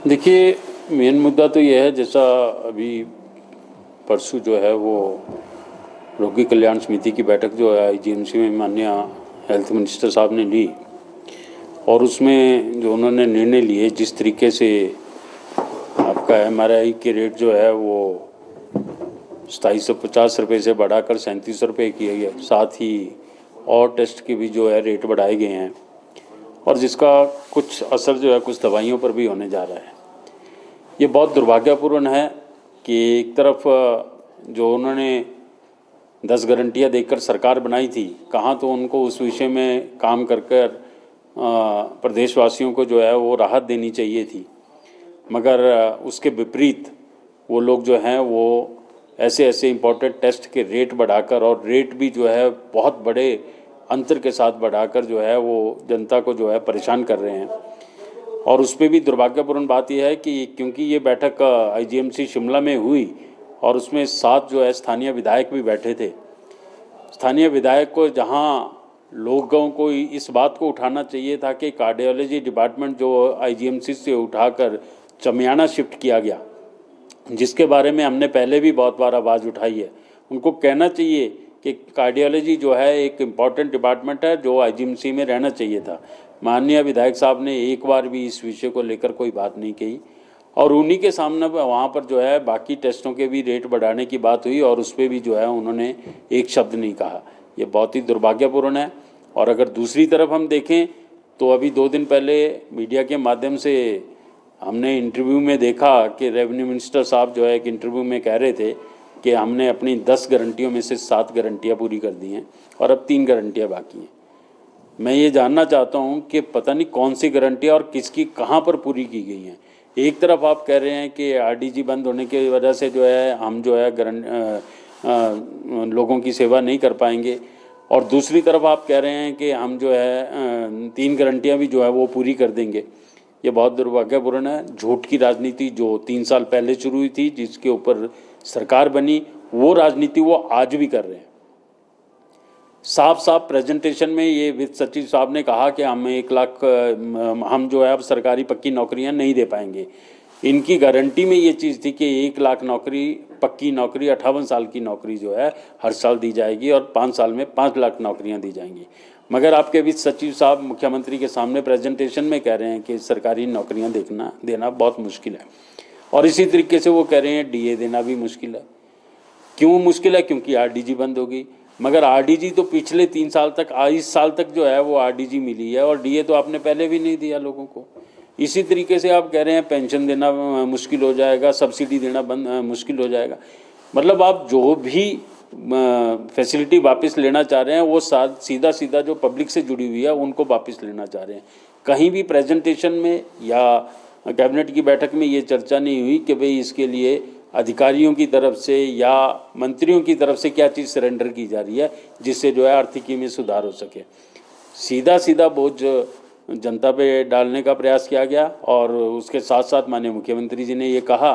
देखिए, मेन मुद्दा तो ये है, जैसा अभी परसों जो है वो रोगी कल्याण समिति की बैठक जो है आईजीएमसी में माननीय हेल्थ मिनिस्टर साहब ने ली, और उसमें जो उन्होंने निर्णय लिए, जिस तरीके से आपका एमआरआई के रेट जो है वो 2750 रुपये से बढ़ाकर 3700 रुपये किया गया, साथ ही और टेस्ट के भी जो है रेट बढ़ाए गए हैं, और जिसका कुछ असर जो है कुछ दवाइयों पर भी होने जा रहा है। ये बहुत दुर्भाग्यपूर्ण है कि एक तरफ जो उन्होंने 10 गारंटियाँ देकर सरकार बनाई थी, कहाँ तो उनको उस विषय में काम कर प्रदेशवासियों को जो है वो राहत देनी चाहिए थी, मगर उसके विपरीत वो लोग जो हैं वो ऐसे ऐसे इम्पोर्टेंट टेस्ट के रेट बढ़ाकर, और रेट भी जो है बहुत बड़े अंतर के साथ बढ़ाकर जो है वो जनता को जो है परेशान कर रहे हैं। और उस पर भी दुर्भाग्यपूर्ण बात यह है कि क्योंकि ये बैठक आईजीएमसी शिमला में हुई और उसमें 7 जो है स्थानीय विधायक भी बैठे थे। स्थानीय विधायक को जहां लोगों को इस बात को उठाना चाहिए था कि कार्डियोलॉजी डिपार्टमेंट जो आईजीएमसी से उठाकर चमियाना शिफ्ट किया गया, जिसके बारे में हमने पहले भी बहुत बार आवाज़ उठाई है, उनको कहना चाहिए कि कार्डियोलॉजी जो है एक इम्पॉर्टेंट डिपार्टमेंट है जो आईजीएमसी में रहना चाहिए था। माननीय विधायक साहब ने एक बार भी इस विषय को लेकर कोई बात नहीं कही, और उन्हीं के सामने वहाँ पर जो है बाकी टेस्टों के भी रेट बढ़ाने की बात हुई और उस पर भी जो है उन्होंने एक शब्द नहीं कहा। ये बहुत ही दुर्भाग्यपूर्ण है। और अगर दूसरी तरफ हम देखें तो अभी 2 दिन पहले मीडिया के माध्यम से हमने इंटरव्यू में देखा कि रेवेन्यू मिनिस्टर साहब जो है एक इंटरव्यू में कह रहे थे कि हमने अपनी 10 गारंटियों में से 7 गारंटियाँ पूरी कर दी हैं और अब 3 गारंटियाँ बाकी हैं। मैं ये जानना चाहता हूँ कि पता नहीं कौन सी गारंटियाँ और किसकी कहाँ पर पूरी की गई हैं। एक तरफ आप कह रहे हैं कि आरडीजी बंद होने की वजह से जो है हम जो है लोगों की सेवा नहीं कर पाएंगे, और दूसरी तरफ आप कह रहे हैं कि हम जो है 3 गारंटियाँ भी जो है वो पूरी कर देंगे। ये बहुत दुर्भाग्यपूर्ण है। झूठ की राजनीति जो 3 साल पहले शुरू हुई थी, जिसके ऊपर सरकार बनी, वो राजनीति वो आज भी कर रहे हैं। साफ साफ प्रेजेंटेशन में ये वित्त सचिव साहब ने कहा कि हम 1 लाख हम जो है अब सरकारी पक्की नौकरियां नहीं दे पाएंगे। इनकी गारंटी में ये चीज़ थी कि 1 लाख नौकरी, पक्की नौकरी, 58 साल की नौकरी जो है हर साल दी जाएगी और 5 साल में 5 लाख नौकरियां दी जाएंगी। मगर आपके वित्त सचिव साहब मुख्यमंत्री के सामने प्रेजेंटेशन में कह रहे हैं कि सरकारी नौकरियां देना बहुत मुश्किल है, और इसी तरीके से वो कह रहे हैं डीए देना भी मुश्किल है। क्यों मुश्किल है? क्योंकि आरडीजी बंद हो गई। मगर आरडीजी तो पिछले 3 साल तक, 22 साल तक जो है वो आरडीजी मिली है, और डीए तो आपने पहले भी नहीं दिया लोगों को। इसी तरीके से आप कह रहे हैं पेंशन देना मुश्किल हो जाएगा, सब्सिडी देना मुश्किल हो जाएगा। मतलब आप जो भी फैसिलिटी वापस लेना चाह रहे हैं वो सीधा सीधा जो पब्लिक से जुड़ी हुई है उनको वापस लेना चाह रहे हैं। कहीं भी प्रेजेंटेशन में या कैबिनेट की बैठक में ये चर्चा नहीं हुई कि भाई इसके लिए अधिकारियों की तरफ से या मंत्रियों की तरफ से क्या चीज़ सरेंडर की जा रही है जिससे जो है आर्थिकी में सुधार हो सके। सीधा सीधा बोझ जनता पे डालने का प्रयास किया गया, और उसके साथ साथ माननीय मुख्यमंत्री जी ने ये कहा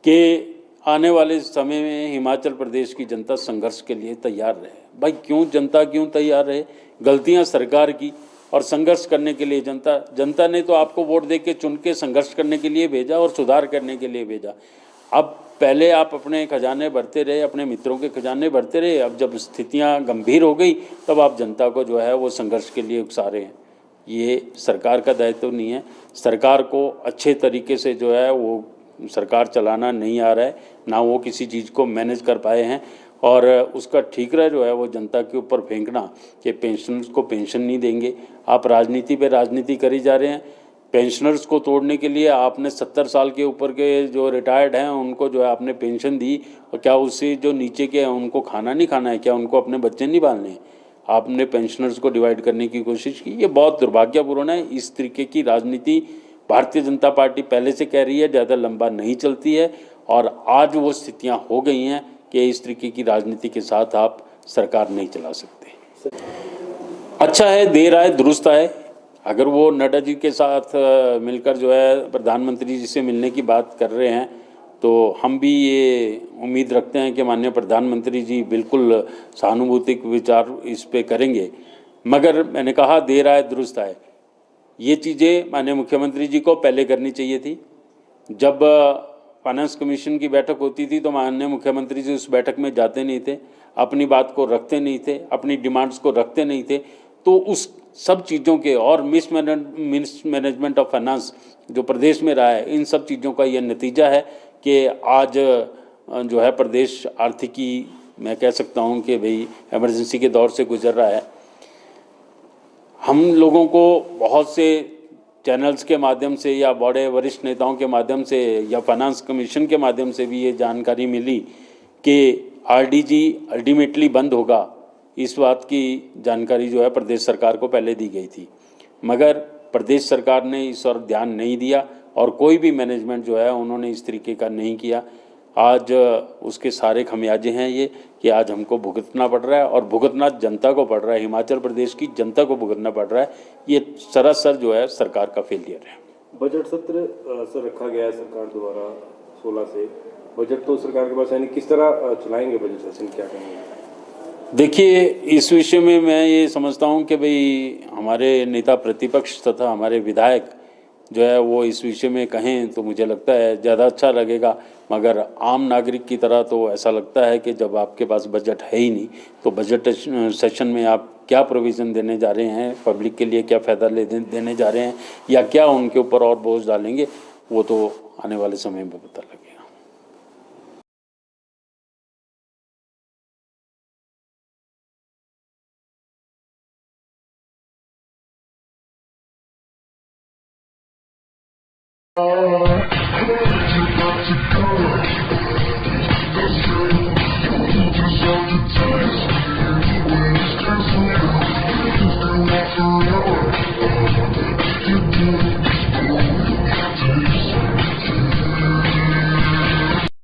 कि आने वाले समय में हिमाचल प्रदेश की जनता संघर्ष के लिए तैयार रहे। भाई क्यों तैयार रहे? गलतियां सरकार की और संघर्ष करने के लिए जनता ने तो आपको वोट दे के चुन के संघर्ष करने के लिए भेजा और सुधार करने के लिए भेजा। अब पहले आप अपने खजाने भरते रहे, अपने मित्रों के खजाने भरते रहे, अब जब स्थितियां गंभीर हो गई तब आप जनता को जो है वो संघर्ष के लिए उकसा रहे हैं। ये सरकार का दायित्व नहीं है। सरकार को अच्छे तरीके से जो है वो सरकार चलाना नहीं आ रहा है, ना वो किसी चीज़ को मैनेज कर पाए हैं, और उसका ठीकरा जो है वो जनता के ऊपर फेंकना कि पेंशनर्स को पेंशन नहीं देंगे। आप राजनीति पे राजनीति करी जा रहे हैं। पेंशनर्स को तोड़ने के लिए आपने 70 साल के ऊपर के जो रिटायर्ड हैं उनको जो है आपने पेंशन दी, और क्या उससे जो नीचे के हैं उनको खाना नहीं खाना है? क्या उनको अपने बच्चे नहीं पालने हैं? आपने पेंशनर्स को डिवाइड करने की कोशिश की। ये बहुत दुर्भाग्यपूर्ण है। इस तरीके की राजनीति भारतीय जनता पार्टी पहले से कह रही है ज़्यादा लंबा नहीं चलती है, और आज वो स्थितियां हो गई हैं कि इस तरीके की राजनीति के साथ आप सरकार नहीं चला सकते। अच्छा है, देर आए दुरुस्त आए। अगर वो नड्डा जी के साथ मिलकर जो है प्रधानमंत्री जी से मिलने की बात कर रहे हैं तो हम भी ये उम्मीद रखते हैं कि माननीय प्रधानमंत्री जी बिल्कुल सहानुभूतिक विचार इस पे करेंगे। मगर मैंने कहा देर आए दुरुस्त आए। ये चीज़ें माननीय मुख्यमंत्री जी को पहले करनी चाहिए थी। जब फाइनेंस कमीशन की बैठक होती थी तो माननीय मुख्यमंत्री जी उस बैठक में जाते नहीं थे, अपनी बात को रखते नहीं थे, अपनी डिमांड्स को रखते नहीं थे। तो उस सब चीज़ों के और मिसमैनेजमेंट ऑफ फाइनेंस जो प्रदेश में रहा है, इन सब चीज़ों का यह नतीजा है कि आज जो है प्रदेश आर्थिकी मैं कह सकता हूँ कि भाई इमरजेंसी के दौर से गुजर रहा है। हम लोगों को बहुत से चैनल्स के माध्यम से या बड़े वरिष्ठ नेताओं के माध्यम से या फाइनेंस कमीशन के माध्यम से भी ये जानकारी मिली कि आरडीजी अल्टीमेटली बंद होगा। इस बात की जानकारी जो है प्रदेश सरकार को पहले दी गई थी, मगर प्रदेश सरकार ने इस और ध्यान नहीं दिया और कोई भी मैनेजमेंट जो है उन्होंने इस तरीके का नहीं किया। आज उसके सारे खमियाजे हैं ये कि आज हमको भुगतना पड़ रहा है और भुगतना जनता को पड़ रहा है, हिमाचल प्रदेश की जनता को भुगतना पड़ रहा है। ये सरासर जो है सरकार का फेलियर है। बजट सत्र सर रखा गया है सरकार द्वारा 16 से। बजट तो सरकार के पास है नहीं, किस तरह चलाएंगे बजट सेशन, क्या करेंगे? देखिए, इस विषय में मैं ये समझता हूँ कि भाई हमारे नेता प्रतिपक्ष तथा हमारे विधायक जो है वो इस विषय में कहें तो मुझे लगता है ज़्यादा अच्छा लगेगा। मगर आम नागरिक की तरह तो ऐसा लगता है कि जब आपके पास बजट है ही नहीं तो बजट सेशन में आप क्या प्रोविज़न देने जा रहे हैं, पब्लिक के लिए क्या फ़ायदा देने जा रहे हैं या क्या उनके ऊपर और बोझ डालेंगे, वो तो आने वाले समय में पता लगेगा।